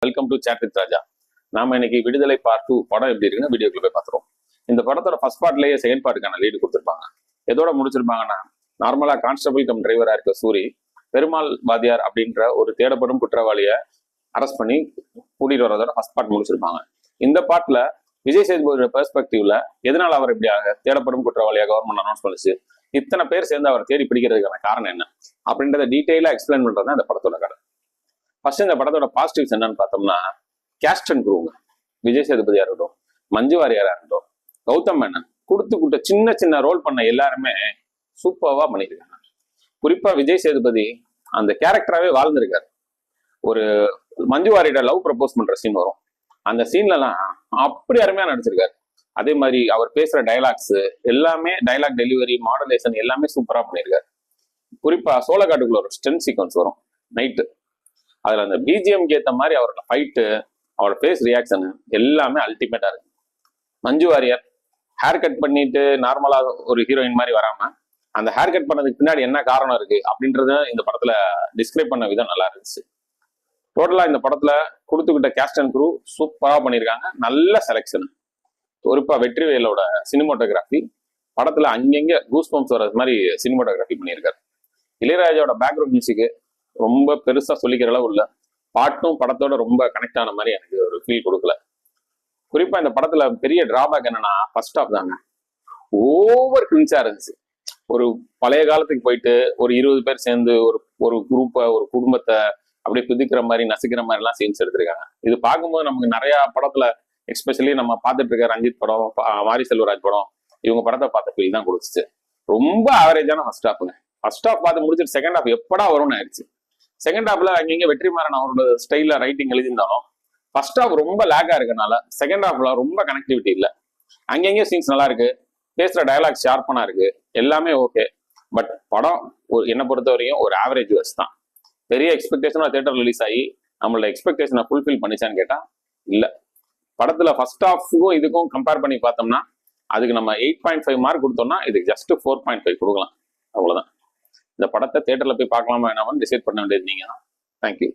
Welcome to chat with ராஜா. நாம இன்னைக்கு விடுதலை பார்ட் 2 படம் எப்படி இருக்குன்னு வீடியோக்குள்ள போய் பார்த்துருவோம். இந்த படத்தோட ஃபர்ஸ்ட் பார்ட்லயே செகண்ட் பார்ட்டுக்கான லீடு கொடுத்துருப்பாங்க. எதோட முடிச்சிருப்பாங்கன்னா, நார்மலா கான்ஸ்டபிள் கம் டிரைவரா இருக்க சூரி பெருமாள் வாத்தியார் அப்படின்ற ஒரு தேடப்படும் குற்றவாளியை அரெஸ்ட் பண்ணி கூட்டிட்டு வரதோட ஃபர்ஸ்ட் பார்ட் முடிச்சிருப்பாங்க. இந்த பார்ட்ல விஜய் சேதுபதியோட பெர்ஸ்பெக்டிவ்ல எதனால அவர் இப்படியாக தேடப்படும் குற்றவாளியாக கவர்மெண்ட் அனௌன்ஸ் பண்ணிச்சு, இத்தனை பேர் சேர்ந்து அவர் தேடி பிடிக்கிறதுக்கான காரணம் என்ன அப்படின்றத டீட்டெயிலா எக்ஸ்பிளைன் பண்றது தான் இந்த படத்தோட கதை. ஃபர்ஸ்ட் இந்த படத்தோட பாசிட்டிவ்ஸ் என்னன்னு பார்த்தோம்னா, கேஸ்ட் அண்ட் குரூங்க. விஜய் சேதுபதியா இருக்கட்டும், மஞ்சு வாரியாரா இருக்கட்டும், கௌதம் மேனன் கொடுத்து சின்ன சின்ன ரோல் பண்ண எல்லாருமே சூப்பர்வா பண்ணியிருக்காங்க. குறிப்பா விஜய் சேதுபதி அந்த கேரக்டராகவே வாழ்ந்திருக்காரு. ஒரு மஞ்சு வாரியோட லவ் ப்ரப்போஸ் பண்ற சீன் வரும், அந்த சீன்லலாம் அப்படி அருமையா நடிச்சிருக்காரு. அதே மாதிரி அவர் பேசுற டைலாக்ஸ் எல்லாமே, டைலாக் டெலிவரி, மாடுலேஷன் எல்லாமே சூப்பரா பண்ணியிருக்காரு. குறிப்பா சோளக்காட்டுக்குள்ள ஒரு ஸ்டென் சீக்வன்ஸ் வரும் நைட்டு, அதுல அந்த பிஜிஎம்க்கு ஏற்ற மாதிரி அவரோட ஃபைட்டு, அவரோட ஃபேஸ் ரியாக்ஷன் எல்லாமே அல்டிமேட்டா இருக்கு. மஞ்சு வாரியர் ஹேர் கட் பண்ணிட்டு நார்மலா ஒரு ஹீரோயின் மாதிரி வராம அந்த ஹேர் கட் பண்ணதுக்கு பின்னாடி என்ன காரணம் இருக்கு அப்படின்றத இந்த படத்துல டிஸ்கிரைப் பண்ண விதம் நல்லா இருந்துச்சு. டோட்டலா இந்த படத்துல கொடுத்துக்கிட்ட கேஸ்ட் அண்ட் குரூ சூப்பரா பண்ணியிருக்காங்க. நல்ல செலெக்ஷன். குறிப்பா வெற்றிவேலோட சினிமோட்டோகிராஃபி படத்துல அங்கங்க கூஸ் பம்ப்ஸ் வர மாதிரி சினிமோட்டோகிராஃபி பண்ணியிருக்காரு. இளையராஜாவோட பேக்ரவுண்ட் மியூசிக்கு ரொம்ப பெருசா சொல்லிக்கிற அளவு இல்ல, பாட்டும் படத்தோட ரொம்ப கனெக்ட் ஆன மாதிரி எனக்கு ஒரு ஃபீல் கொடுக்கல. குறிப்பா இந்த படத்துல பெரிய டிராபேக் என்னன்னா, ஃபர்ஸ்ட் ஆஃப் தாங்க ஓவர் கிரிஞ்சா இருந்துச்சு. ஒரு பழைய காலத்துக்கு போயிட்டு ஒரு 20 பேர் சேர்ந்து ஒரு குரூப்பை, ஒரு குடும்பத்தை அப்படியே குதிக்கிற மாதிரி நசுக்கிற மாதிரி எல்லாம் சீன்ஸ் எடுத்திருக்காங்க. இது பார்க்கும்போது நமக்கு நிறைய படத்துல, எஸ்பெஷலி நம்ம பார்த்துட்டு இருக்க ரஞ்சித் படம், மாரி செல்வராஜ் படம், இவங்க படத்தை பார்த்த ஃபீல் தான் கொடுத்துச்சு. ரொம்ப ஆவரேஜான ஃபர்ஸ்ட் ஹாஃப்ங்க. ஃபர்ஸ்ட் ஹாஃப் பார்த்து முடிச்சுட்டு செகண்ட் ஹாஃப் எப்படா வரும்னு ஆயிடுச்சு. செகண்ட் ஹாஃப்ல அங்கங்க வெற்றிமாறன் அவரோட ஸ்டைல ரைட்டிங் எழுதியிருந்தாலும் ஃபர்ஸ்ட் ஹாஃப் ரொம்ப லேக்கா இருக்கனால செகண்ட் ஹாஃப்ல ரொம்ப கனெக்டிவிட்டி இல்லை. அங்கங்க சீன்ஸ் நல்லா இருக்கு, பேசுற டயலாக் ஷார்ப்பனா இருக்கு, எல்லாமே ஓகே. பட் படம் என்னை பொறுத்த வரையும் ஒரு ஆவரேஜ் வர்ஸ் தான். பெரிய எக்ஸ்பெக்டேஷனா தியேட்டர் ரிலீஸ் ஆகி நம்மளோட எக்ஸ்பெக்டேஷனை ஃபுல்ஃபில் பண்ணிச்சான்னு கேட்டா இல்ல. படத்துல ஃபர்ஸ்ட் ஹாஃப்க்கும் இதுக்கும் கம்பேர் பண்ணி பார்த்தோம்னா அதுக்கு நம்ம 8.5 மார்க் கொடுத்தோம்னா இதுக்கு ஜஸ்ட் 4.5 கொடுக்கலாம், அவ்வளவுதான். இந்த படத்தை தியேட்டர்ல போய் பார்க்கலாமா வேணாமான்னு டிசைட் பண்ண வேண்டியது நீங்க தான். தேங்க்யூ.